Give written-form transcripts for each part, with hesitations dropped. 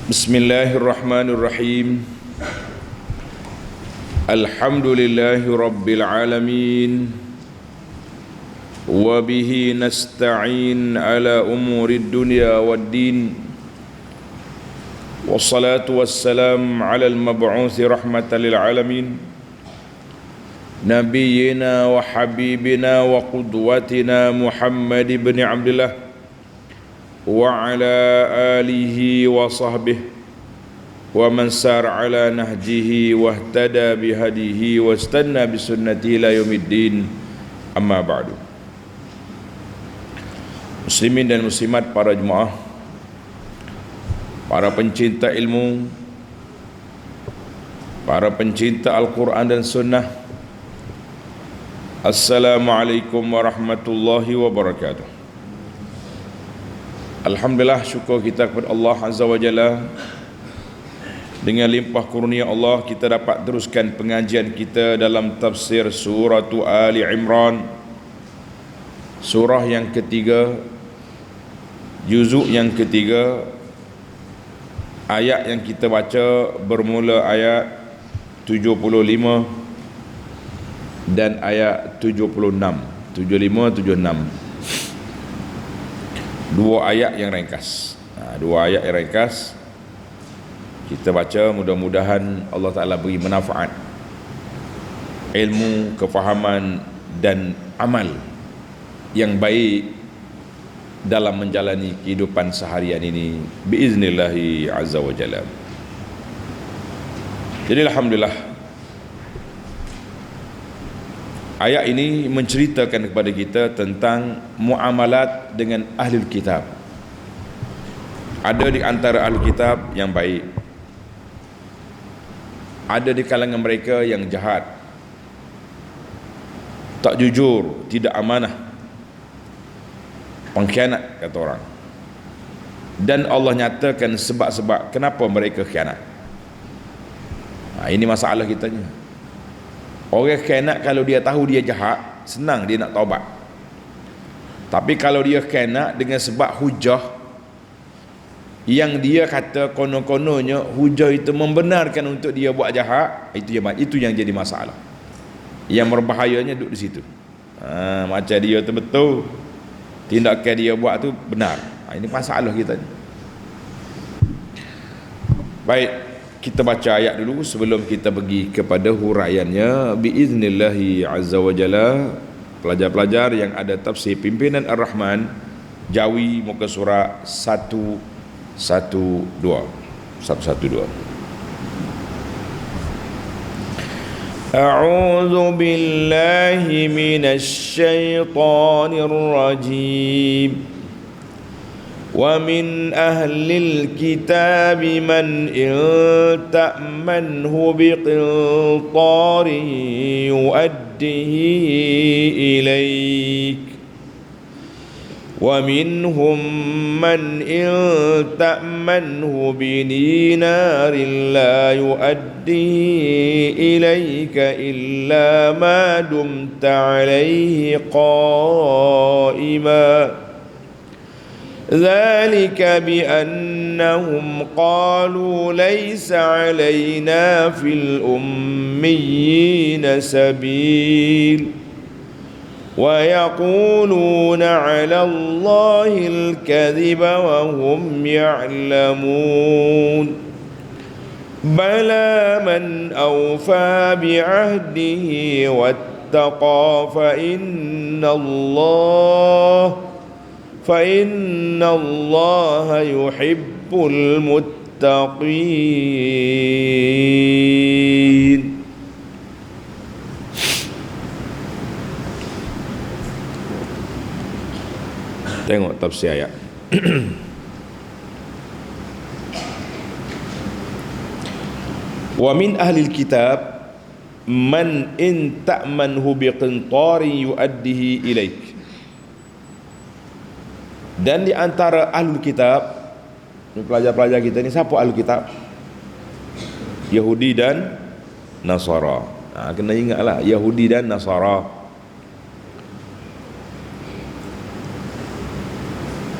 Bismillahirrahmanirrahim. Alhamdulillahi rabbil alamin. Wa bihi nasta'in ala umurid dunya waddin. Wassalatu wassalam ala al-mab'uthi rahmatan lil alamin. Nabiyyina wa habibina wa qudwatina Muhammad ibn Abdullah wa ala alihi wa sahbihi wa man sar ala nahjihi wa ihtada bihadihi wa istanna bisunnati ila yaumiddin, amma ba'du. Muslimin dan muslimat, para jemaah, para pencinta ilmu, para pencinta Al-Quran dan Sunnah, Assalamualaikum warahmatullahi wabarakatuh. Alhamdulillah, syukur kita kepada Allah Azza wa Jalla. Dengan limpah kurnia Allah, kita dapat teruskan pengajian kita dalam tafsir surah Ali Imran, surah yang ketiga, juzuk yang ketiga. Ayat yang kita baca bermula ayat 75 dan ayat 76, 75, 76. Dua ayat yang ringkas. Dua ayat yang ringkas kita baca, mudah-mudahan Allah Ta'ala beri manfaat, ilmu, kefahaman dan amal yang baik dalam menjalani kehidupan seharian ini biiznillahi azza wa jalla. Jadi alhamdulillah, ayat ini menceritakan kepada kita tentang muamalat dengan ahli kitab. Ada di antara ahli kitab yang baik, ada di kalangan mereka yang jahat, tak jujur, tidak amanah, pengkhianat, kata orang. Dan Allah nyatakan sebab-sebab kenapa mereka khianat. Ini masalah kita ni. Orang khianat, kalau dia tahu dia jahat, senang dia nak taubat. Tapi kalau dia khianat dengan sebab hujah yang dia kata konon-kononnya hujah itu membenarkan untuk dia buat jahat, itu yang jadi masalah. Yang berbahayanya duduk di situ. Macam dia tu betul, tindakan dia buat tu benar. Ini masalah kita ni. Baik, kita baca ayat dulu sebelum kita pergi kepada huraiannya biiznillahi azza wa jalla. Pelajar-pelajar yang ada tafsir pimpinan Ar-Rahman, Jawi, muka surat 112. A'udzu billahi minasy syaithanir rajim. Wa min ahlil kitab man in ta'manhu biqintarin yu'addihi ilaik wa minhum man in ta'manhu bidinarin la yu'addihi ilaika illa ma dumta alayhi qa'ima. ذلك بأنهم قالوا ليس علينا في الأميين سبيل ويقولون على الله الكذب وهم يعلمون بلى من أوفى بعهده واتقى فإن الله يحب المتقين. Tengok tafsir ayat. Wa min ahlil kitab man in ta'manhu biqintarin yu'addihi ilaik. Dan di antara ahlul kitab, pelajar-pelajar kita ni, siapa ahlul kitab? Yahudi dan Nasara. Kena ingatlah, Yahudi dan Nasara.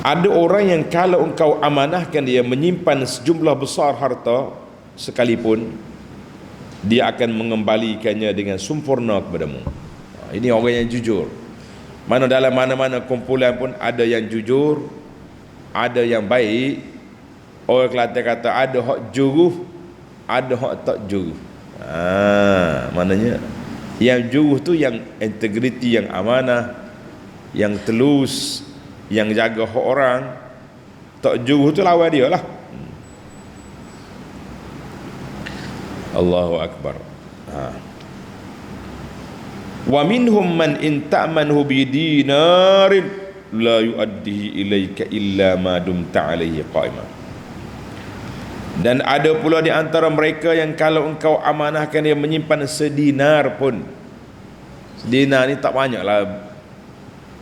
Ada orang yang kalau engkau amanahkan dia menyimpan sejumlah besar harta sekalipun, dia akan mengembalikannya dengan sempurna kepadamu. Ini orang yang jujur. Mana dalam mana-mana kumpulan pun ada yang jujur, ada yang baik. Orang Kelantan kata ada hak juruh, ada hak tak juruh. Maknanya yang juruh tu yang integriti, yang amanah, yang telus, yang jaga hak orang. Tak juruh tu lawan dia lah. Allahu Akbar. Wa minhum man in ta'manhu bi dinarin la yu'addihi ilaika illa ma dumta alaihi qa'ima. Dan ada pula di antara mereka yang kalau engkau amanahkan dia menyimpan sedinar pun, sedinar ni tak banyak lah,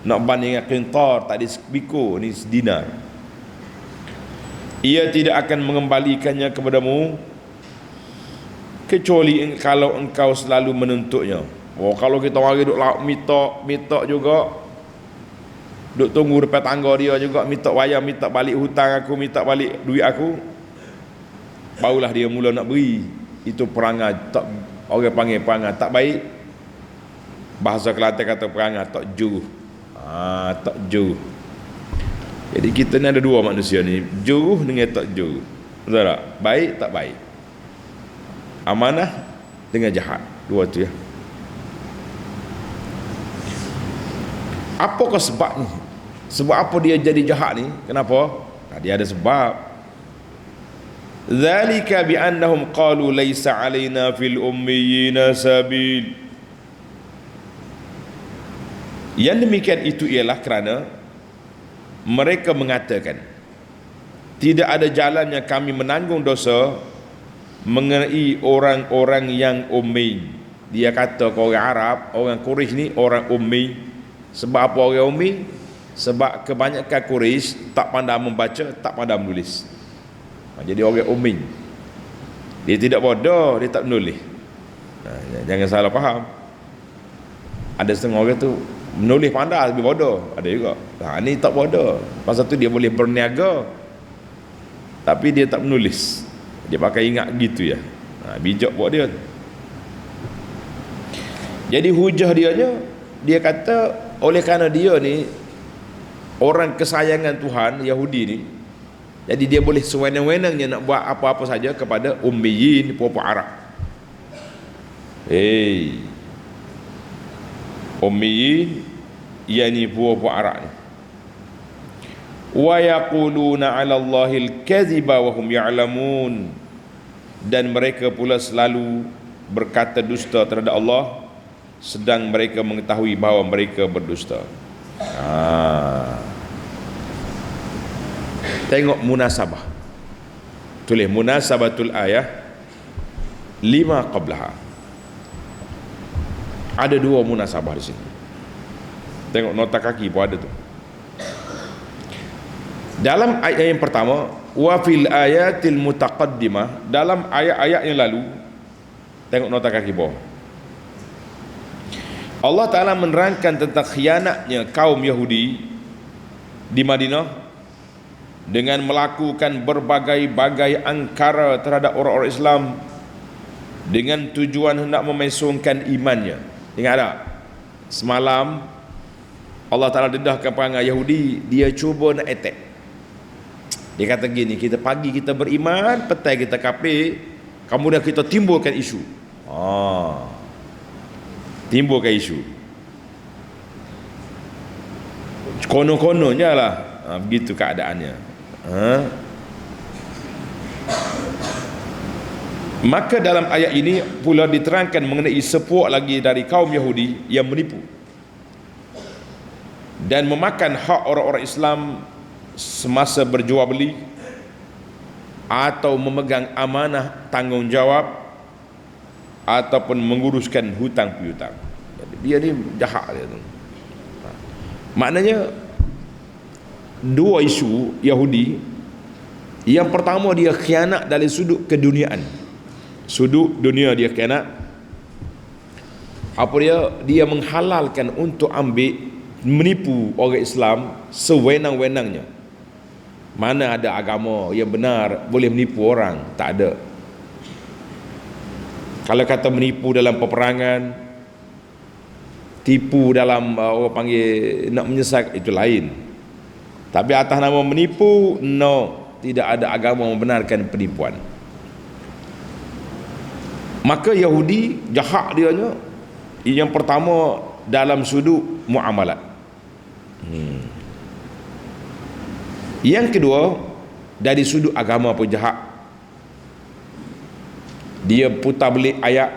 nak banding dengan qintar tak ada sebiko, ni sedinar, ia tidak akan mengembalikannya kepadamu kecuali kalau engkau selalu menuntutnya. Kalau kita mari duk minta juga, duk tunggu depan tangga dia juga, minta bayar, minta balik hutang aku, minta balik duit aku, barulah dia mula nak beri. Itu perangai tak, orang panggil perangai tak baik. Bahasa Kelantan kata perangai tak juruh. Tak juruh. Jadi kita ni ada dua manusia ni, juruh dengan tak juruh. Betul tak? Baik tak baik. Amanah dengan jahat. Dua tu ya. Apakah sebab ni? Sebab apa dia jadi jahat ni? Kenapa? Dia ada sebab. Zalika bi annahum qalu laisa alaina fil ummiyina sabil. Yang demikian itu ialah kerana mereka mengatakan tidak ada jalannya kami menanggung dosa mengenai orang-orang yang ummi. Dia kata ke orang Arab, orang Quraisy ni orang ummi. Sebab apa orang ummi? Sebab kebanyakan Quraisy tak pandai membaca, tak pandai menulis. Jadi orang ummi, dia tidak bodoh, dia tak menulis. Jangan salah faham. Ada setengah orang tu menulis pandai tapi bodoh, ada juga. Ni tak bodoh, pasal tu dia boleh berniaga tapi dia tak menulis. Dia pakai ingat gitu ya. Bijak buat dia. Jadi hujah dia kata oleh kerana dia ni orang kesayangan Tuhan, Yahudi ni, jadi dia boleh sewenang-wenangnya nak buat apa-apa saja kepada ummiyin, puak-puak Arab. Ummiyin yani puak-puak Arab ni. Wa yaquluna 'ala Allahil kadhiba wa hum ya'lamun. Dan mereka pula selalu berkata dusta terhadap Allah sedang mereka mengetahui bahawa mereka berdusta. Tengok munasabah. Tulis munasabatul ayah lima qablaha. Ada dua munasabah di sini. Tengok nota kaki pun ada tu. Dalam ayat yang pertama, wa fil ayatil mutaqaddimah, dalam ayat-ayat yang lalu, tengok nota kaki bawah, Allah Ta'ala menerangkan tentang khianatnya kaum Yahudi di Madinah dengan melakukan berbagai-bagai angkara terhadap orang-orang Islam dengan tujuan hendak memesongkan imannya. Ingat tak? Semalam Allah Ta'ala dedahkan perangai Yahudi, dia cuba nak attack. Dia kata gini, kita pagi kita beriman, petang kita kafir, kemudian kita timbulkan isu. Timbulkan isu. Konon-kononnya lah, begitu keadaannya. Maka dalam ayat ini pula diterangkan mengenai sepuak lagi dari kaum Yahudi yang menipu dan memakan hak orang-orang Islam semasa berjual beli atau memegang amanah tanggungjawab ataupun menguruskan hutang piutang. Dia ni jahat dia tu. Maknanya dua isu Yahudi. Yang pertama, dia khianat dari sudut keduniaan. Sudut dunia dia khianat. Apa dia menghalalkan untuk ambil, menipu orang Islam sewenang-wenangnya. Mana ada agama yang benar boleh menipu orang? Tak ada. Kalau kata menipu dalam peperangan, tipu dalam orang panggil nak menyesat, itu lain. Tapi atas nama menipu, no, tidak ada agama membenarkan penipuan. Maka Yahudi jahat dianya. Yang pertama dalam sudut muamalat. Yang kedua dari sudut agama pun jahat. Dia putar belik ayat,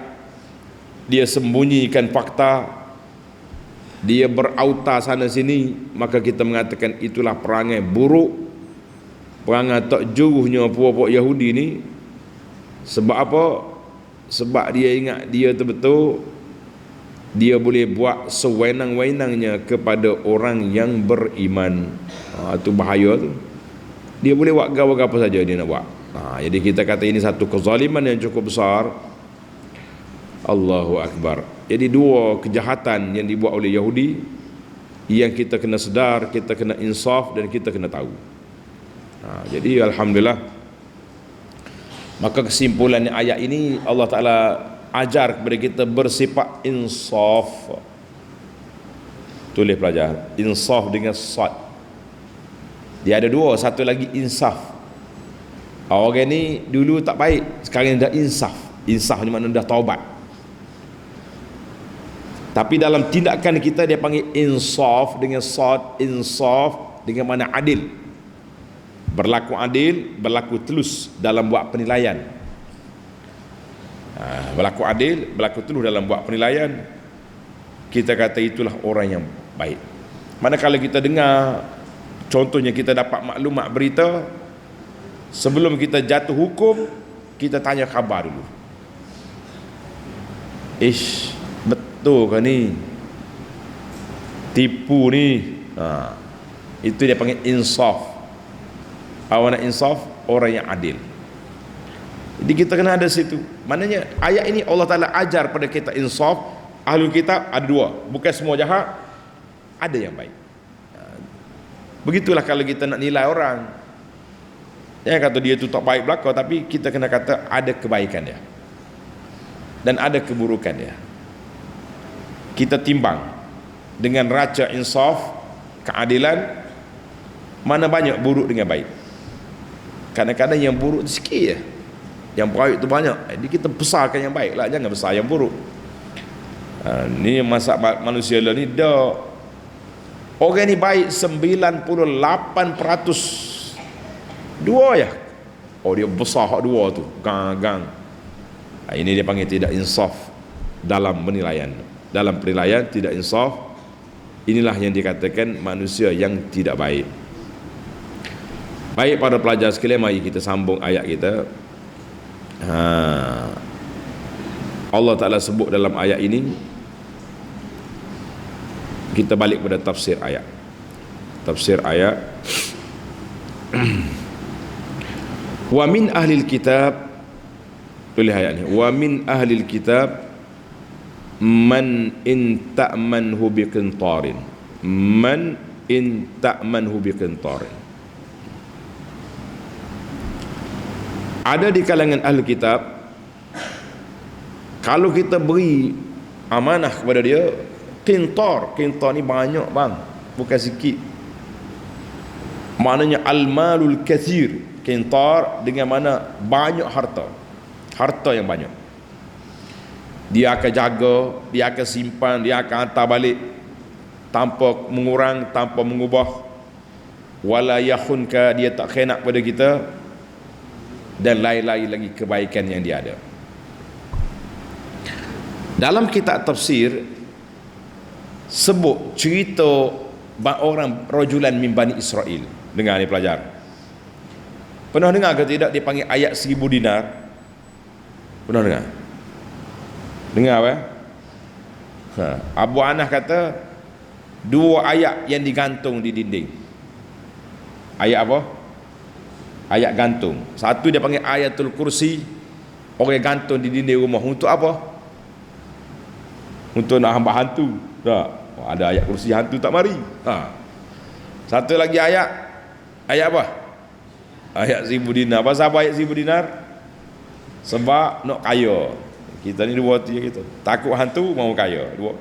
dia sembunyikan fakta, dia berauta sana sini. Maka kita mengatakan itulah perangai buruk, perangai tak juruhnya puak-puak Yahudi ni. Sebab apa? Sebab dia ingat dia betul, dia boleh buat sewenang-wenangnya kepada orang yang beriman. Itu bahaya tu. Dia boleh buat apa saja dia nak buat. Jadi kita kata ini satu kezaliman yang cukup besar. Allahu Akbar. Jadi dua kejahatan yang dibuat oleh Yahudi yang kita kena sedar, kita kena insaf dan kita kena tahu. Jadi Alhamdulillah, maka kesimpulannya ayat ini Allah Ta'ala ajar kepada kita bersifat insaf. Tulis pelajar, insaf dengan sad. Dia ada dua, satu lagi insaf. Orang ni dulu tak baik, sekarang dah insaf. Insaf ni makna dah taubat. Tapi dalam tindakan kita dia panggil insaf dengan sad. Insaf dengan makna adil. Berlaku adil, berlaku telus dalam buat penilaian. Berlaku adil, berlaku telus dalam buat penilaian. Kita kata itulah orang yang baik. Manakala kita dengar, contohnya kita dapat maklumat berita, sebelum kita jatuh hukum, kita tanya khabar dulu. Betul ke ni? Tipu ni? Itu dia panggil insaf. Awak nak insaf, orang yang adil. Jadi kita kena ada situ. Maknanya ayat ini Allah Ta'ala ajar pada kita insaf. Ahlul kitab ada dua, bukan semua jahat, ada yang baik. Begitulah kalau kita nak nilai orang. Jangan kata dia tu tak baik belaka, tapi kita kena kata ada kebaikan dia dan ada keburukan dia. Kita timbang dengan raca insaf, keadilan, mana banyak buruk dengan baik. Kadang-kadang yang buruk tu sikit je, yang baik tu banyak. Jadi kita besarkan yang baik lah, jangan besar yang buruk. Ni masalah manusia lah ni dah. Orang ni baik 98%, dua ya. Dia besar hak dua tu, gang. Ini dia panggil tidak insaf dalam penilaian. Dalam penilaian tidak insaf. Inilah yang dikatakan manusia yang tidak baik. Baik para pelajar sekalian, mari kita sambung ayat kita. Allah Ta'ala sebut dalam ayat ini, kita balik pada tafsir ayat. Tafsir ayat. Wa min ahlil kitab, tulis ayat ni. Wa min ahlil kitab man in ta'manhu biqintarin. Man in ta'manhu biqintarin. Ada di kalangan ahli kitab, kalau kita beri amanah kepada dia, qintar ni banyak bang, bukan sikit. Maknanya al-malul kathir. Qintar dengan mana banyak harta yang banyak. Dia akan jaga, dia akan simpan, dia akan hantar balik tanpa mengurang, tanpa mengubah. Wala yakhunka, dia tak khianat pada kita, dan lain-lain lagi kebaikan yang dia ada. Dalam kitab tafsir sebut cerita orang rajulan min Bani Israel. Dengar ni pelajar, pernah dengar ke tidak dia panggil ayat 1000 dinar? Pernah dengar? Dengar apa? Abu Anas kata dua ayat yang digantung di dinding. Ayat apa? Ayat gantung. Satu dia panggil ayatul kursi, orang gantung di dinding rumah. Untuk apa? Untuk nak hamba hantu. Tak. Ada ayat kursi hantu tak mari. Satu lagi ayat apa? Ayat 1,000 dinar. Pasal apa ayat 1,000 dinar? Sebab nak kaya. Kita ni dua tiga kita. Takut hantu mau kaya. Dua.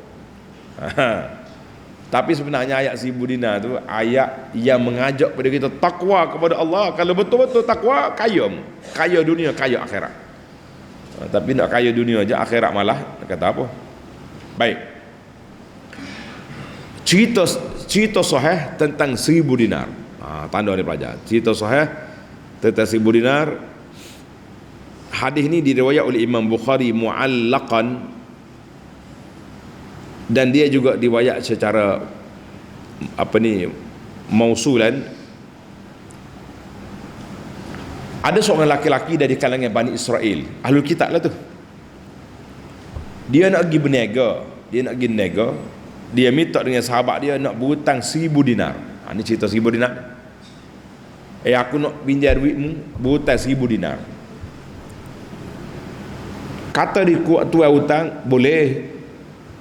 Tapi sebenarnya ayat 1,000 dinar tu ayat yang mengajak pada kita takwa kepada Allah. Kalau betul-betul takwa, kaya. Kaya dunia, kaya akhirat. Tapi nak kaya dunia aja, akhirat malah nak kata apa? Baik. Cerita sahih tentang 1,000 dinar. Tanda dia pelajar. Cerita sahih tentang 1,000 dinar. Hadis ni diriwayat oleh Imam Bukhari mu'allaqan, dan dia juga diriwayat secara mausulan. Ada seorang laki-laki dari kalangan Bani Israel, Ahlul Kitab lah tu. Dia nak pergi berniaga, dia minta dengan sahabat dia nak berhutang 1,000 dinar. Ini cerita 1,000 dinar. Aku nak pinjam duitmu, berhutang 1,000 dinar. Kata dia kuat tuan hutang, boleh,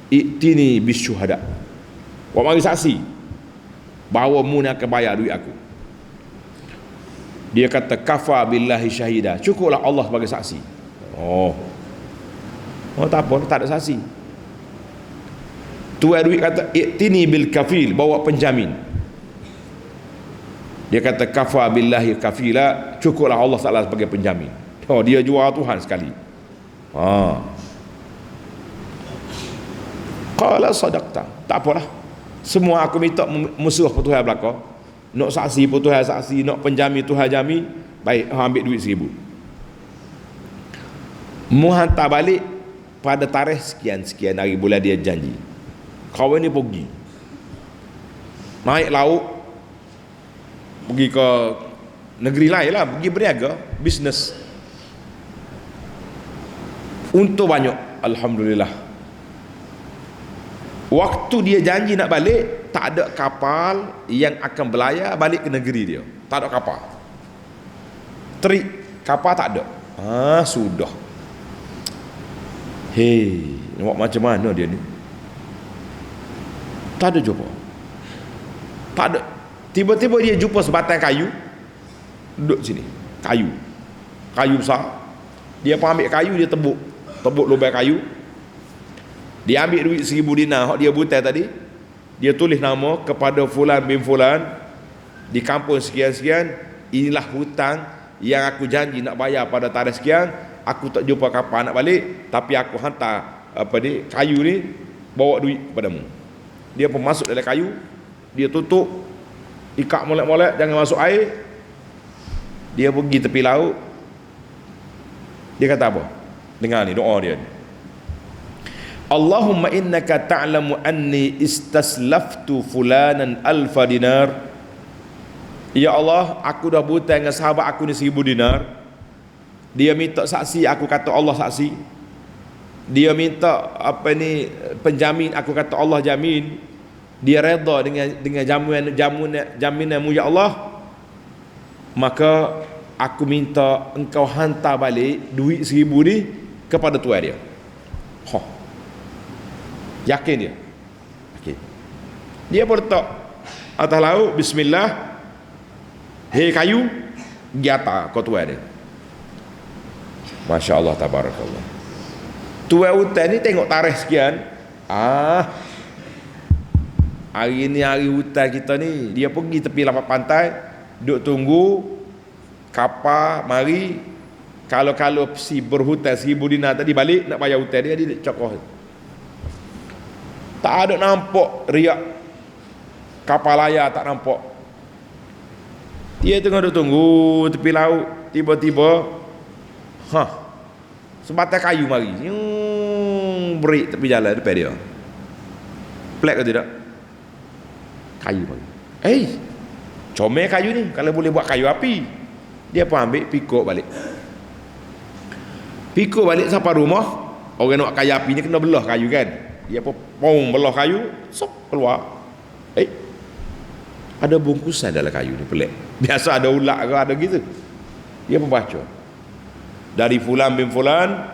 i'tini bisyuhada. Awak mari saksi bahawa mu nak bayar duit aku. Dia kata kafa billahi syahida, cukuplah Allah sebagai saksi. Oh tak apa, tak ada saksi. Tuan duit kata i'tini bil kafil, bawa penjamin. Dia kata kafa billahi kafila, cukuplah Allah Taala sebagai penjamin. Dia jual Tuhan sekali. Qala sadaqta, tak apalah, semua aku minta musuh Tuhan belaka, nak saksi Tuhan saksi, nak penjamin Tuhan jamin. Baik, ambil duit 1,000. Mu hantar balik pada tarikh sekian hari bulan dia janji. Kawan ni pergi naik laut, pergi ke negeri lain lah, pergi berniaga, bisnes. Untung banyak, alhamdulillah. Waktu dia janji nak balik, tak ada kapal yang akan berlayar balik ke negeri dia. Tak ada kapal. Terik kapal tak ada. Sudah. Hei, nampak macam mana dia ni? Tak ada jumpa. Tak ada. Tiba-tiba dia jumpa sebatang kayu. Duduk sini. Kayu besar. Dia pun ambil kayu, dia tebuk lubang kayu. Dia ambil duit 1,000 dinar hak dia butai tadi. Dia tulis nama kepada fulan bin fulan di kampung sekian-sekian. Inilah hutang yang aku janji nak bayar pada tarikh sekian. Aku tak jumpa kapal nak balik, tapi aku hantar kayu ni, bawa duit kepadamu. Dia pun masuk dalam kayu, dia tutup, ikat molek-molek, jangan masuk air. Dia pergi tepi laut. Dia kata apa? Dengar ni doa dia ni. Allahumma innaka ta'lamu anni istaslaftu fulanan alfa dinar. Ya Allah, aku dah berhutang dengan sahabat aku ni 1,000 dinar. Dia minta saksi, aku kata Allah saksi. Dia minta penjamin, aku kata Allah jamin. Dia redha dengan jaminanmu ya Allah. Maka aku minta engkau hantar balik duit 1,000 ni kepada tuan dia. Yakin dia. Yakin. Dia pun letak atas laut, bismillah. Hei kayu, pergi atas kau tuan dia. Masya Allah, tabarakallah. Tuan hutan ni tengok tarikh sekian. Hari ni hari hutan kita ni. Dia pergi tepi lapak pantai, duduk tunggu kapal mari. Kalau si berhutang 1,000 dinar tadi balik nak bayar hutang dia cokoh. Tak ada nampak riak kapal layar, tak nampak. Dia tengah duduk tunggu tepi laut, tiba-tiba sebatang kayu mari break tepi jalan depan dia. Pelik ke tidak? Kayu mari. Comel kayu ni, kalau boleh buat kayu api. Dia pun ambil, pikuk balik sampai rumah. Orang nak kayu api ni kena belah kayu kan. Dia pun belah kayu, keluar. Ada bungkusan dalam kayu ni, pelik. Biasa ada ulat ke, ada gitu. Dia pun baca, dari fulan bin fulan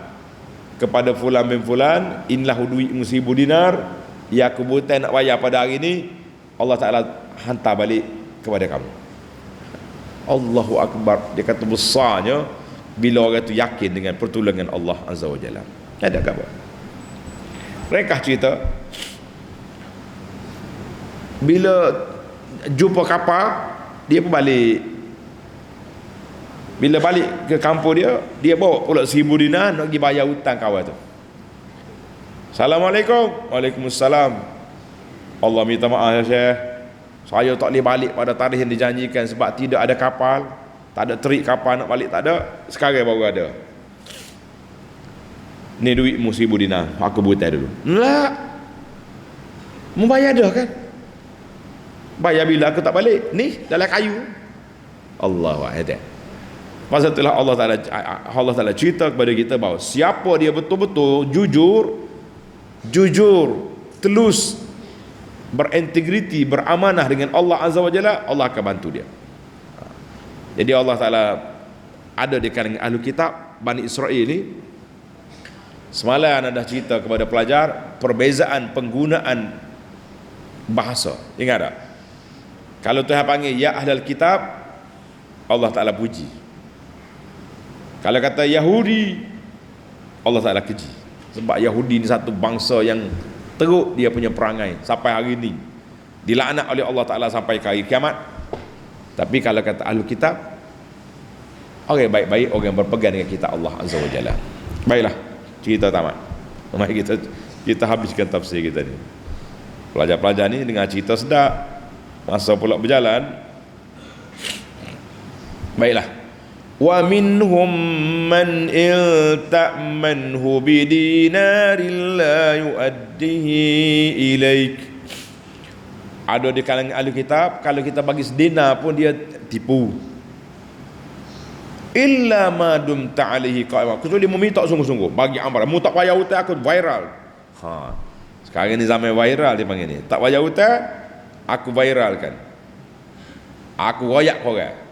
kepada fulan bin fulan, inilah duitmu 1,000 dinar yang aku butai nak bayar pada hari ni. Allah Ta'ala hantar balik kepada kamu. Allahu Akbar. Dia kata besarnya bila orang tu yakin dengan pertolongan Allah Azza wa Jalla. Ada khabar. Mereka cerita bila jumpa kapal, dia pun balik. Bila balik ke kampung dia bawa pula 1,000 dinar nak pergi bayar hutang kawan tu. Assalamualaikum. Waalaikumsalam. Allah minta maaf ya Syekh, saya tak boleh balik pada tarikh yang dijanjikan sebab tidak ada kapal, tak ada terik kapal nak balik, tak ada. Sekarang baru ada. Ni duitmu 1,000 dinar, aku butai dulu. Tak, membayar dah kan. Bayar bila aku tak balik. Ni dalam kayu. Allahu Akbar. Pasal itulah Allah Ta'ala cerita kepada kita bahawa siapa dia betul-betul jujur, telus, berintegriti, beramanah dengan Allah Azza wa Jalla, Allah akan bantu dia. Jadi Allah Ta'ala ada di kalangan ahli kitab Bani Israel ni. Semalam anda dah cerita kepada pelajar perbezaan penggunaan bahasa. Ingat tak? Kalau Tuhan panggil ya ahlul kitab, Allah Ta'ala puji. Kalau kata Yahudi, Allah Ta'ala keji. Sebab Yahudi ni satu bangsa yang teruk dia punya perangai sampai hari ni, dilaknat oleh Allah Ta'ala sampai ke hari kiamat. Tapi kalau kata ahlul kitab, orang baik-baik, orang yang berpegang dengan kitab Allah Azza wa Jalla. Baiklah, cerita tamat. Mari kita habiskan tafsir kita ni. Pelajar-pelajar ni dengar cerita sedap. Masa pula berjalan. Baiklah. Wa minhum man ta'manhu bidinarin la yuaddihi ilaik. Ada di kalangan ahli kitab, kalau kita bagi sedinar pun dia tipu. Illa ma dumta alaihi qa'ima. Kecuali dia meminta sungguh-sungguh, bagi amaran. Mu tak payah hutang aku viral. Sekarang ni zaman viral dia panggil ni. Tak payah hutang, aku viralkan. Aku royak korang.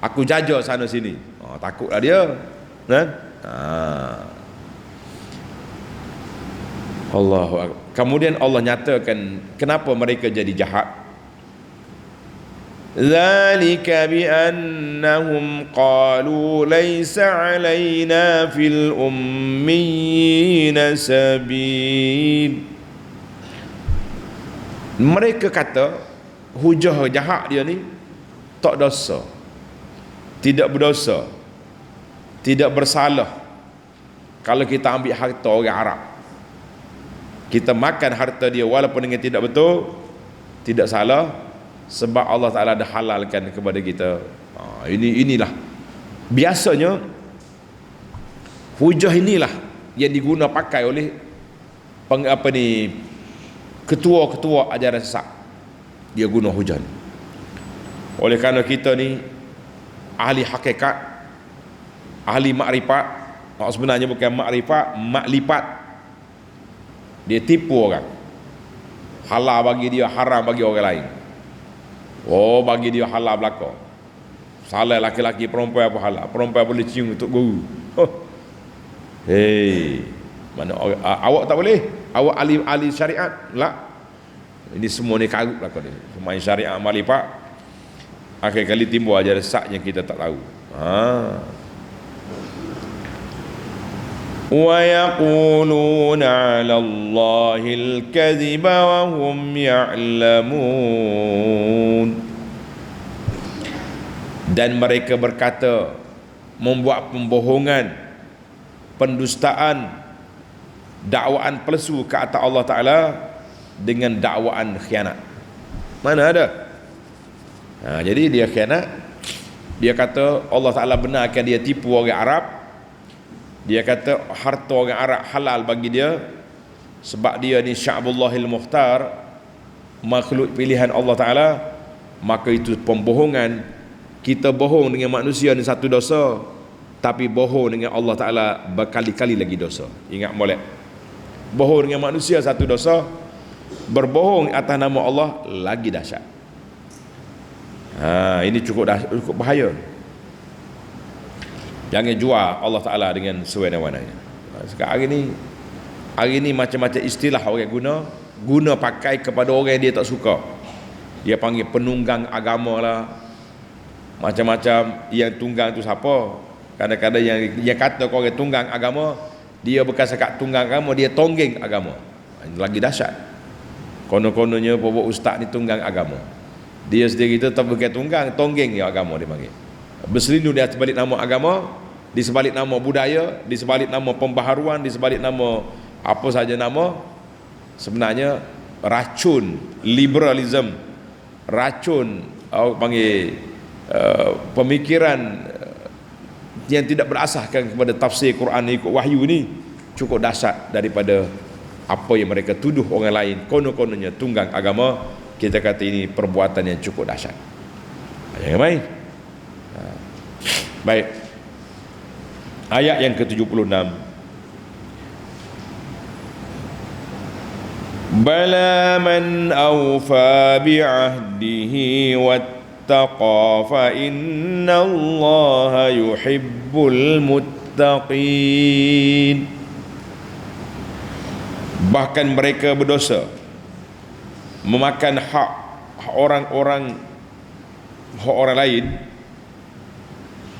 Aku jaja sana sini. Takutlah dia. Kan? Allahu Akbar. Kemudian Allah nyatakan kenapa mereka jadi jahat. Zalika bi annahum qalu laysa alaina fil ummiyina sabil. Mereka kata hujah jahat dia ni tak dosa, tidak berdosa, tidak bersalah. Kalau kita ambil harta orang Arab, kita makan harta dia walaupun dengan tidak betul, tidak salah, sebab Allah Ta'ala dah halalkan kepada kita. Inilah biasanya hujah inilah yang diguna pakai oleh ketua-ketua ajaran sesat. Dia guna hujah ni. Oleh kerana kita ni ahli hakikat, ahli makrifat. Sebenarnya bukan makrifat, maklifat. Dia tipu orang. Halal bagi dia, haram bagi orang lain. Bagi dia halal belaka. Salah laki-laki, perempuan apa halal. Perempuan boleh cium untuk guru. Mana awak tak boleh? Awak ahli syariat? Tak. Ini semua ni karut belaka ni. Semua syariat maklifat. Akhir kali timbul ajaran sesat yang kita tak tahu. Wa yaquluna 'ala Allahil kadhiba wa hum ya'lamun. Dan mereka berkata, membuat pembohongan, pendustaan, dakwaan palsu ke atas Allah Ta'ala dengan dakwaan khianat. Mana ada? Jadi dia khianat. Dia kata Allah Ta'ala benarkan dia tipu orang Arab. Dia kata harta orang Arab halal bagi dia sebab dia ni Sya'bullahil Mukhtar, makhluk pilihan Allah Ta'ala. Maka itu pembohongan. Kita bohong dengan manusia ni satu dosa, tapi bohong dengan Allah Ta'ala berkali-kali lagi dosa. Ingat molek, bohong dengan manusia satu dosa, berbohong atas nama Allah lagi dahsyat. Ini cukup bahaya. Jangan jual Allah Ta'ala dengan sewenang-wenangnya. Sekarang hari ni macam-macam istilah orang guna pakai kepada orang yang dia tak suka. Dia panggil penunggang agama lah, Macam-macam yang tunggang tu siapa? Kadang-kadang yang kata kau orang tunggang agama, dia bukan sekat tunggang agama, dia tonggeng agama. Lagi dahsyat. Kono-kononnya bawa ustaz ni tunggang agama. Dia sendiri tetap bukan tunggang, tonggeng ya agama dia panggil. Berselindung di sebalik nama agama, di sebalik nama budaya, di sebalik nama pembaharuan, di sebalik nama apa saja nama, sebenarnya racun liberalism, racun panggil pemikiran yang tidak berasaskan kepada tafsir Quran ikut wahyu ni cukup dahsyat daripada apa yang mereka tuduh orang lain kono-kononnya tunggang agama. Kita kata ini perbuatan yang cukup dahsyat. Jangan main. Baik. Ayat yang ke-76. Bala man awfa bi'ahdihi wattaqa fa innallaha yuhibbul muttaqin. Bahkan mereka berdosa memakan hak orang lain,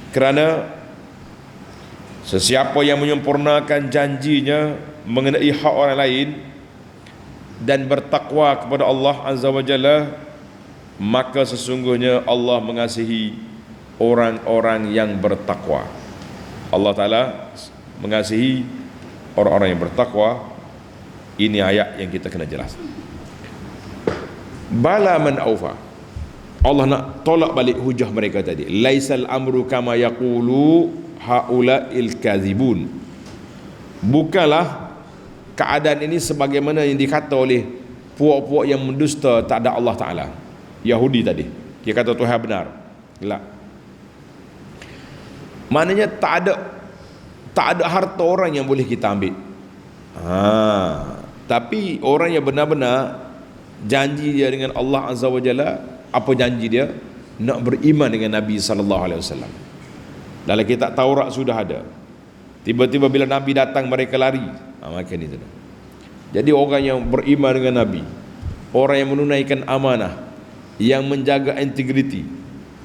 kerana sesiapa yang menyempurnakan janjinya mengenai hak orang lain dan bertakwa kepada Allah Azza wa Jalla, maka sesungguhnya Allah mengasihi orang-orang yang bertakwa. Allah Ta'ala mengasihi orang-orang yang bertakwa. Ini ayat yang kita kena jelas. Bala man aufa. Allah nak tolak balik hujah mereka tadi. Laisal amru kama yaqulu haula'il kadzibun. Bukanlah keadaan ini sebagaimana yang dikata oleh puak-puak yang mendusta tak ada Allah Ta'ala. Yahudi tadi, dia kata Tuhan benar. Gelak. Maknanya tak ada harta orang yang boleh kita ambil. Tapi orang yang benar-benar janji dia dengan Allah Azza wa Jalla, apa janji dia? Nak beriman dengan Nabi sallallahu alaihi wasallam. Dalam kitab Taurat sudah ada. Tiba-tiba bila Nabi datang mereka lari. Macam itu. Jadi orang yang beriman dengan Nabi, orang yang menunaikan amanah, yang menjaga integriti,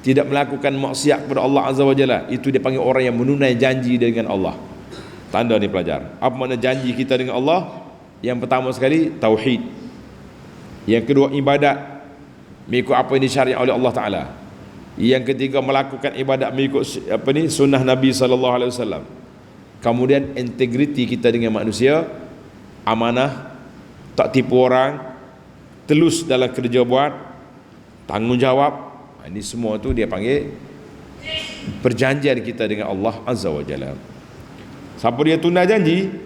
tidak melakukan maksiat kepada Allah Azza wa Jalla, itu dia panggil orang yang menunai janji dengan Allah. Tanda ni pelajar. Apa makna janji kita dengan Allah? Yang pertama sekali tauhid. Yang kedua ibadat mengikut apa yang disyariat oleh Allah Ta'ala. Yang ketiga melakukan ibadat mengikut sunnah Nabi sallallahu alaihi wasallam. Kemudian integriti kita dengan manusia, amanah, tak tipu orang, telus dalam kerja buat, tanggungjawab. Ini semua tu dia panggil perjanjian kita dengan Allah Azza wa Jalla. Siapa dia tunai janji?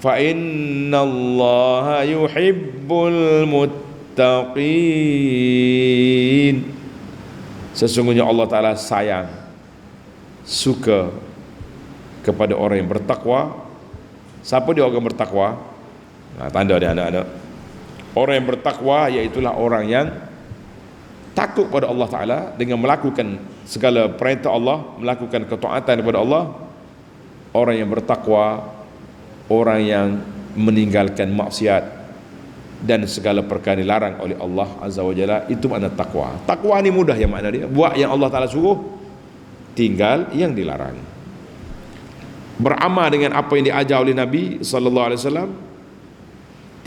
Fa innallaha yuhibbul muttaqin. Sesungguhnya Allah Ta'ala sayang, suka kepada orang yang bertakwa. Siapa dia orang bertakwa? Tanda dia anak-anak. Orang yang bertakwa iaitulah orang yang takut pada Allah Ta'ala dengan melakukan segala perintah Allah, melakukan ketaatan kepada Allah. Orang yang bertakwa, orang yang meninggalkan maksiat dan segala perkara dilarang oleh Allah Azza wa Jalla. Itu makna takwa. Takwa ni mudah yang makna dia, buat yang Allah Ta'ala suruh, tinggal yang dilarang, beramal dengan apa yang diajar oleh Nabi sallallahu alaihi wasallam,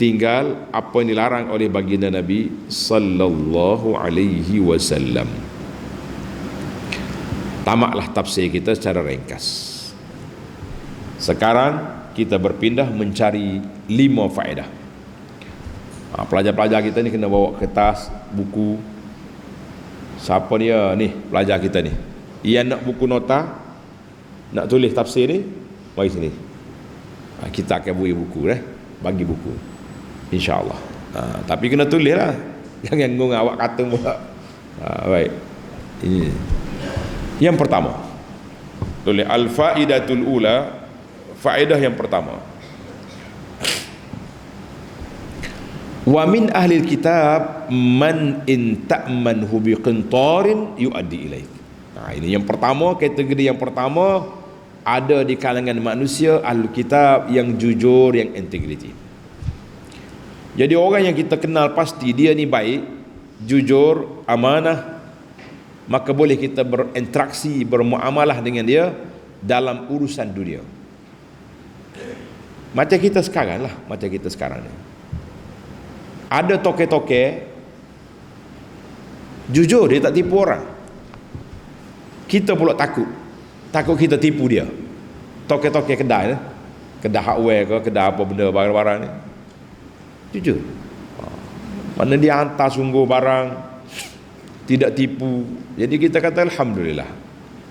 tinggal apa yang dilarang oleh baginda Nabi sallallahu alaihi wasallam. Tamatlah tafsir kita secara ringkas. Sekarang kita berpindah mencari 5 faedah. Pelajar-pelajar kita ni kena bawa kertas, buku. Siapa dia ni pelajar kita ni? Ia nak buku nota, nak tulis tafsir ni, mari sini. Kita akan beri buku bagi buku, insya-Allah. Tapi kena tulis lah. Jangan ngong awak kata pula. Baik. Ini yang pertama. Tulis al-faidatul ula. Faedah yang pertama, wa min ahli kitab man in ta'manhu biqintarin yu'addi ilaik. Ini yang pertama, kategori yang pertama, ada di kalangan manusia ahli kitab yang jujur, yang integriti. Jadi orang yang kita kenal pasti dia ni baik, jujur, amanah, maka boleh kita berinteraksi, bermuamalah dengan dia dalam urusan dunia. Macam kita sekarang lah, macam kita sekarang ni. Ada toke-toke jujur dia tak tipu orang. Kita pula takut kita tipu dia. Toke-toke kedai, kedai hardware ke, kedai apa benda barang-barang ni, jujur. Mana dia hantar sungguh barang, tidak tipu. Jadi kita kata alhamdulillah.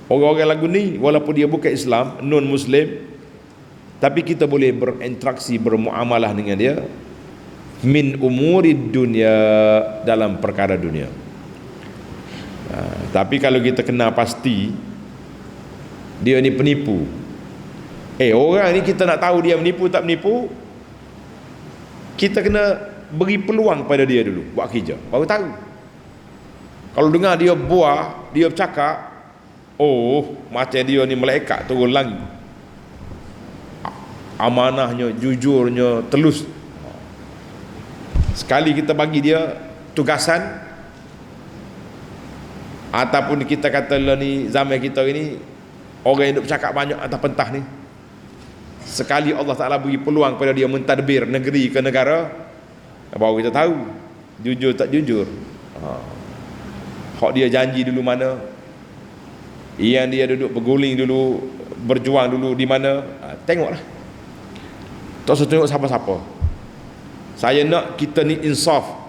Orang-orang lagu ni walaupun dia bukan Islam, non Muslim, tapi kita boleh berinteraksi, bermuamalah dengan dia min umurid dunia, dalam perkara dunia. Tapi kalau kita kenal pasti dia ni penipu, orang ni kita nak tahu dia menipu tak menipu, kita kena beri peluang pada dia dulu buat kerja, baru tahu. Kalau dengar dia buah, dia bercakap, macam dia ni malaikat turun langit, amanahnya, jujurnya, telus. Sekali kita bagi dia tugasan, ataupun kita kata lah ni zaman kita ni orang yang duk bercakap banyak atas pentah ni, sekali Allah Ta'ala beri peluang pada dia mentadbir negeri ke negara, baru kita tahu jujur tak jujur. Hak dia janji dulu mana, yang dia duduk berguling dulu, berjuang dulu di mana, tengoklah. Tak usah tengok siapa-siapa. Saya nak kita ni insaf.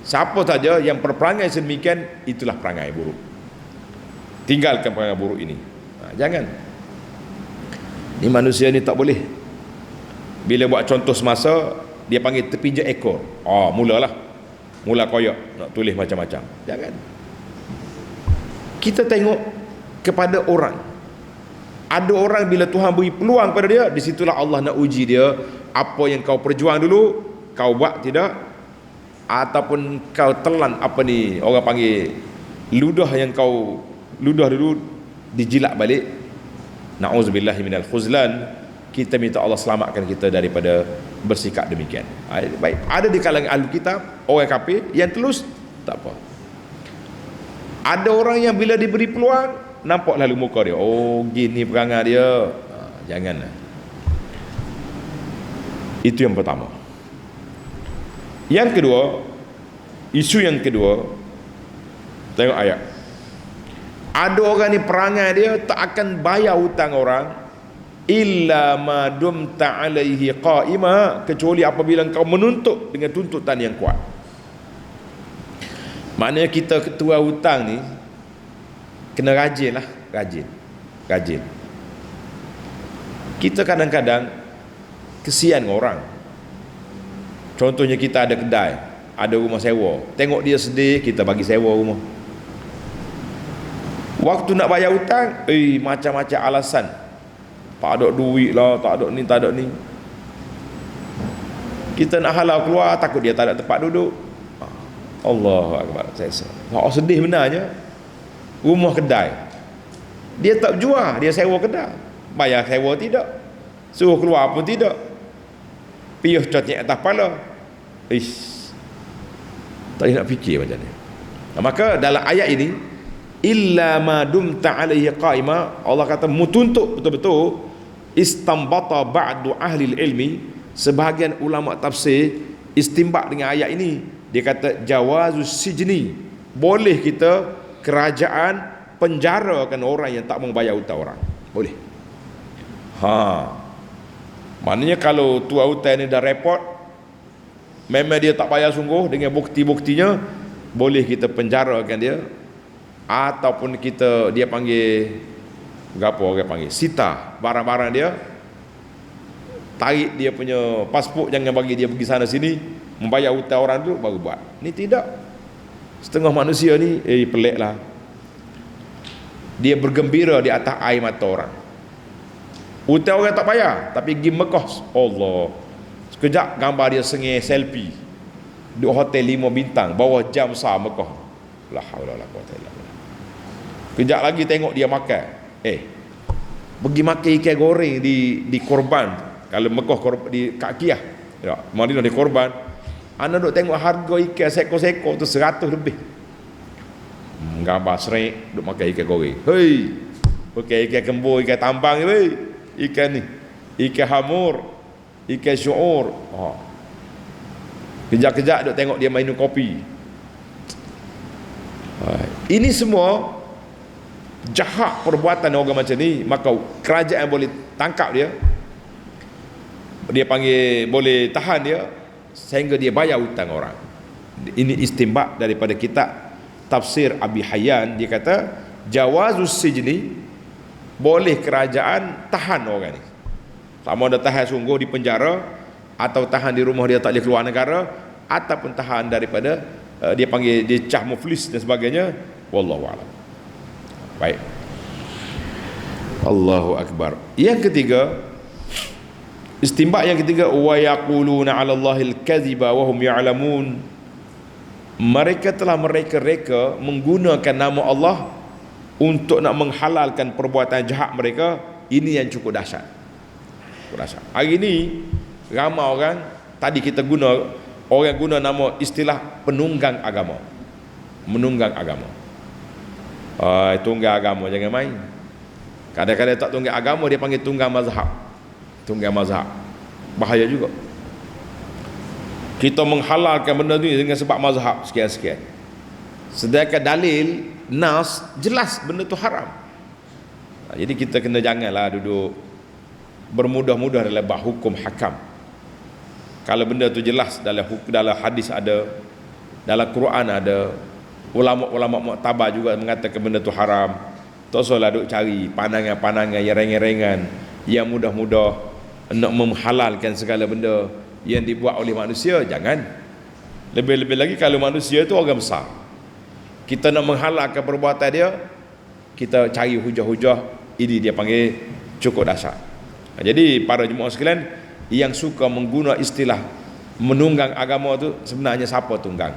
Siapa saja yang berperangai sedemikian, itulah perangai buruk. Tinggalkan perangai buruk ini. Jangan. Ni manusia ni tak boleh. Bila buat contoh semasa, dia panggil terpijak ekor. Mula koyak nak tulis macam-macam. Jangan. Kita tengok kepada orang. Ada orang bila Tuhan beri peluang pada dia, di situlah Allah nak uji dia. Apa yang kau perjuang dulu, kau buat tidak, ataupun kau telan apa ni orang panggil ludah, yang kau ludah dulu dijilat balik. Na'udzubillahi minal khuzlan. Kita minta Allah selamatkan kita daripada bersikap demikian. Baik, ada di kalangan ahli kitab orang kafir yang telus, tak apa. Ada orang yang bila diberi peluang, nampak lalu muka dia, gini perangai dia. Janganlah. Itu yang pertama. Yang kedua, isu yang kedua, tengok ayat. Ada orang ni perangai dia tak akan bayar hutang orang illa ma dumta alaihi qa'ima, kecuali apabila kau menuntut dengan tuntutan yang kuat. Maknanya kita ketua hutang ni kena rajin lah, rajin. Kita kadang-kadang kesian dengan orang. Contohnya kita ada kedai, ada rumah sewa, tengok dia sedih, kita bagi sewa rumah. Waktu nak bayar hutang, macam-macam alasan. Tak ada duit lah, tak ada ni, tak ada ni. Kita nak halau keluar, takut dia tak ada tempat duduk. Allahu Akbar. Saya sedih benarnya. Rumah kedai, dia tak jual, dia sewa kedai. Bayar sewa tidak, suruh keluar pun tidak, piuh cocok atas kepala. Tak nak fikir macam ni. Maka dalam ayat ini, illa ma dumta alaihi qa'ima, Allah kata mutuntut betul-betul. Istambata ba'du ahli ilmi, sebahagian ulama tafsir istinbat dengan ayat ini. Dia kata jawazus sijni, boleh kita kerajaan penjarakan orang yang tak membayar hutang orang, boleh. Maknanya kalau tua hutang ni dah repot, memang dia tak bayar sungguh, dengan bukti-buktinya, boleh kita penjarakan dia, ataupun dia panggil apa orang panggil, sita barang-barang dia, tarik dia punya pasport, jangan bagi dia pergi sana sini, membayar hutang orang tu baru buat. Ni tidak. Setengah manusia ni pelik lah. Dia bergembira di atas air mata orang. Hutang orang tak bayar, tapi pergi Mekah, Allah, sekejap gambar dia sengih selfie di hotel 5 bintang bawah jam besar Mekah. La haula wala quwwata illa billah. Kejap lagi tengok dia makan, pergi makan ikan goreng di Korban. Kalau Mekah di Kakiah, ya, Madinah di Korban. Anda duk tengok harga ikan seko-seko tu 100 lebih. gambar serik duk makan ikan goreng. Hei, pakai ikan kembur, ikan tambang ni, weh. Ikan ni, ikan hamur, ikan syu'ur. Kejap-kejap duk tengok dia minum kopi. Ini semua jahat perbuatan orang macam ni. Maka kerajaan boleh tangkap dia, dia panggil, boleh tahan dia sehingga dia bayar hutang orang. Ini istinbat daripada kitab Tafsir Abi Hayyan. Dia kata jawazus sijni, boleh kerajaan tahan orang ni, sama ada tahan sungguh di penjara, atau tahan di rumah dia tak boleh keluar negara, ataupun tahan daripada dia panggil dia cah muflis dan sebagainya. Wallahu a'lam. Baik, Allahu akbar. Yang ketiga, istinbat yang ketiga, wa yaquluna 'ala Allahil kadhiba wa hum ya'lamun. Mereka telah mereka-reka menggunakan nama Allah untuk nak menghalalkan perbuatan jahat mereka. Ini yang cukup dahsyat. Hari ini ramai orang, tadi kita orang guna nama istilah penunggang agama. Menunggang agama. Tunggang agama, jangan main. Kadang-kadang tak tunggang agama, dia panggil tunggang mazhab. Tunggang mazhab, bahaya juga. Kita menghalalkan benda ni dengan sebab mazhab sekian-sekian, sedangkan dalil nas jelas benda tu haram. Jadi kita kena janganlah duduk bermudah-mudah dalam bab hukum hakam. Kalau benda tu jelas dalam hadis ada, dalam Quran ada, ulama-ulama muktabar juga mengatakan benda tu haram, tak usahlah duk cari pandangan-pandangan yang ringan-ringan, yang mudah-mudah nak menghalalkan segala benda yang dibuat oleh manusia. Jangan. Lebih-lebih lagi kalau manusia itu orang besar, kita nak menghalalkan perbuatan dia, kita cari hujah-hujah. Ini dia panggil cukup dahsyat. Jadi para jemaah sekalian yang suka menggunakan istilah menunggang agama tu, sebenarnya siapa tunggang?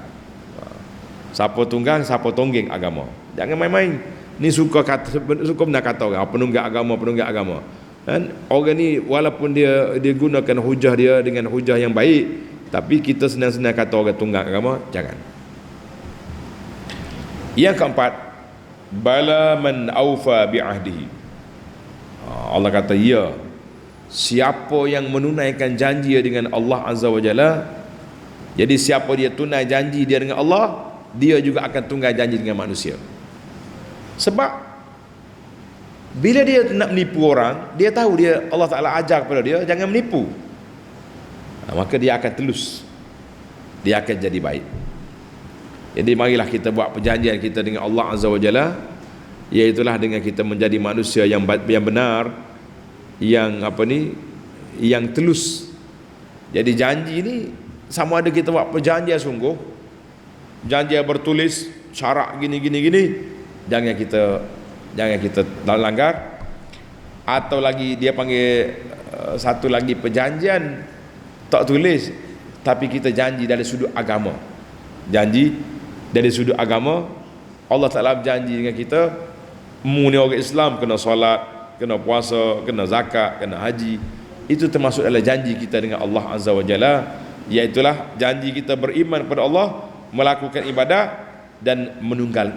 Siapa tunggang, siapa tonggeng agama? Jangan main-main. Ni suka benar kata orang penunggang agama. Dan orang ni walaupun dia gunakan hujah dia dengan hujah yang baik, tapi kita senang-senang kata orang tunggang agama, jangan. Yang keempat, bala man aufa bi'ahdihi. Allah kata, ya, siapa yang menunaikan janji dengan Allah Azza wa Jalla. Jadi siapa dia tunai janji dia dengan Allah, dia juga akan tunai janji dengan manusia. Sebab bila dia nak menipu orang, dia tahu dia, Allah Ta'ala ajar kepada dia jangan menipu, maka dia akan telus, dia akan jadi baik. Jadi marilah kita buat perjanjian kita dengan Allah Azza wa Jalla, iaitulah dengan kita menjadi manusia yang benar, yang telus. Jadi janji ni sama ada kita buat perjanjian sungguh, janji yang bertulis syarat gini, jangan kita langgar. Atau lagi dia panggil satu lagi perjanjian tak tulis, tapi kita janji dari sudut agama. Janji dari sudut agama, Allah Ta'ala berjanji dengan kita, mu ni orang Islam kena solat, kena puasa, kena zakat, kena haji. Itu termasuk dalam janji kita dengan Allah Azza wa Jalla, iaitulah janji kita beriman kepada Allah, melakukan ibadah dan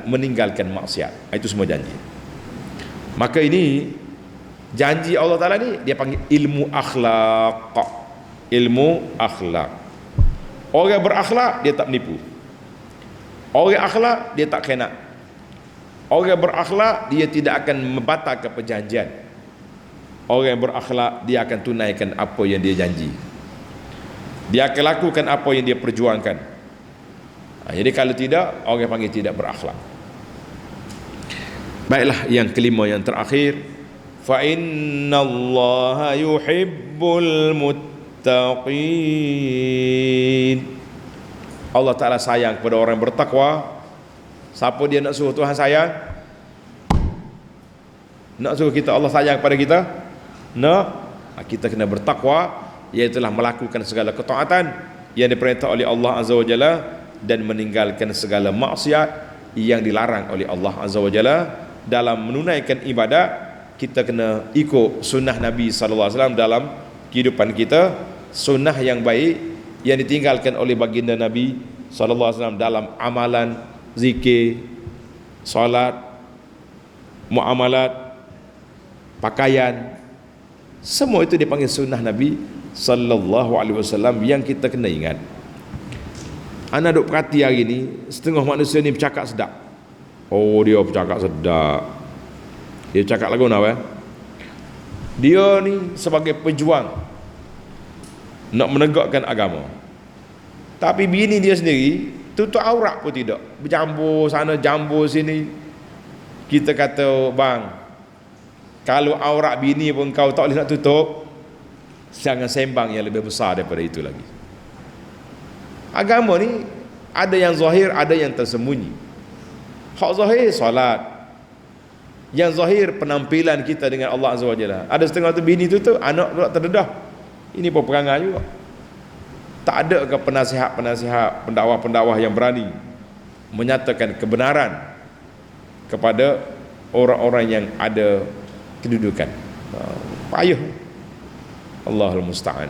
meninggalkan maksiat. Itu semua janji. Maka ini janji Allah Ta'ala ni dia panggil ilmu akhlak. Ilmu akhlak. Orang berakhlak dia tak menipu. Orang akhlak dia tak khianat. Orang berakhlak dia tidak akan membatalkan perjanjian. Orang berakhlak dia akan tunaikan apa yang dia janji. Dia akan lakukan apa yang dia perjuangkan. Jadi kalau tidak, orang panggil tidak berakhlak. Baiklah, yang kelima, yang terakhir, fa innallaha yuhibbul muttaqin. Allah Ta'ala sayang kepada orang bertakwa. Siapa dia nak suruh Tuhan sayang? Nak suruh kita Allah sayang kepada kita? Nak. Kita kena bertakwa, iaitulah melakukan segala ketaatan yang diperintah oleh Allah Azza wa Jalla dan meninggalkan segala maksiat yang dilarang oleh Allah Azza wa Jalla. Dalam menunaikan ibadat, kita kena ikut sunnah Nabi SAW dalam kehidupan kita, sunnah yang baik yang ditinggalkan oleh baginda Nabi SAW dalam amalan, zikir, solat, muamalat, pakaian, semua itu dipanggil sunnah Nabi sallallahu alaihi wasallam yang kita kena ingat. Ana duk perhati hari ni, setengah manusia ni bercakap sedap. Oh, dia bercakap sedap. Dia cakap lagu apa? Dia ni sebagai pejuang nak menegakkan agama. Tapi bini dia sendiri tutup aurat pun tidak. Berjambur sana, jambur sini. Kita kata, bang, kalau aurat bini pun kau tak boleh nak tutup, jangan sembang yang lebih besar daripada itu lagi. Agama ni ada yang zahir, ada yang tersembunyi. Hak zahir solat, yang zahir penampilan kita dengan Allah Azza wa Jalla. Ada setengah tu bini tutup, anak pula terdedah. Ini pun perangai juga. Tak ada ke penasihat-penasihat, pendakwah-pendakwah yang berani menyatakan kebenaran kepada orang-orang yang ada kedudukan. Payah. Allahul musta'an.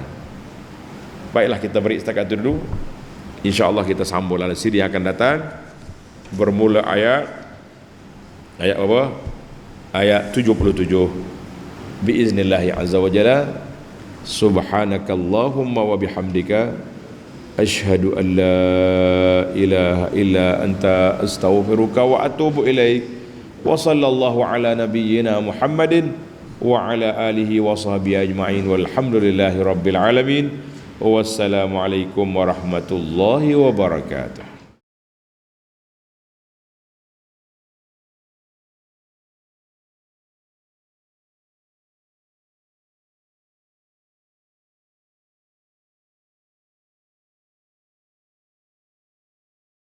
Baiklah, kita beri setakat itu dulu. InsyaAllah kita sambung dalam siri yang akan datang. Bermula ayat apa? Ayat 77. Biiznillahi azza wa jalla. Subhanakallahumma wa bihamdika asyhadu an la ilaha illa anta astaghfiruka wa atubu ilaik. Wa sallallahu ala nabiyyina Muhammadin wa ala alihi wa sahbihi ajma'in walhamdulillahi rabbil alamin. Wassalamualaikum warahmatullahi wabarakatuh.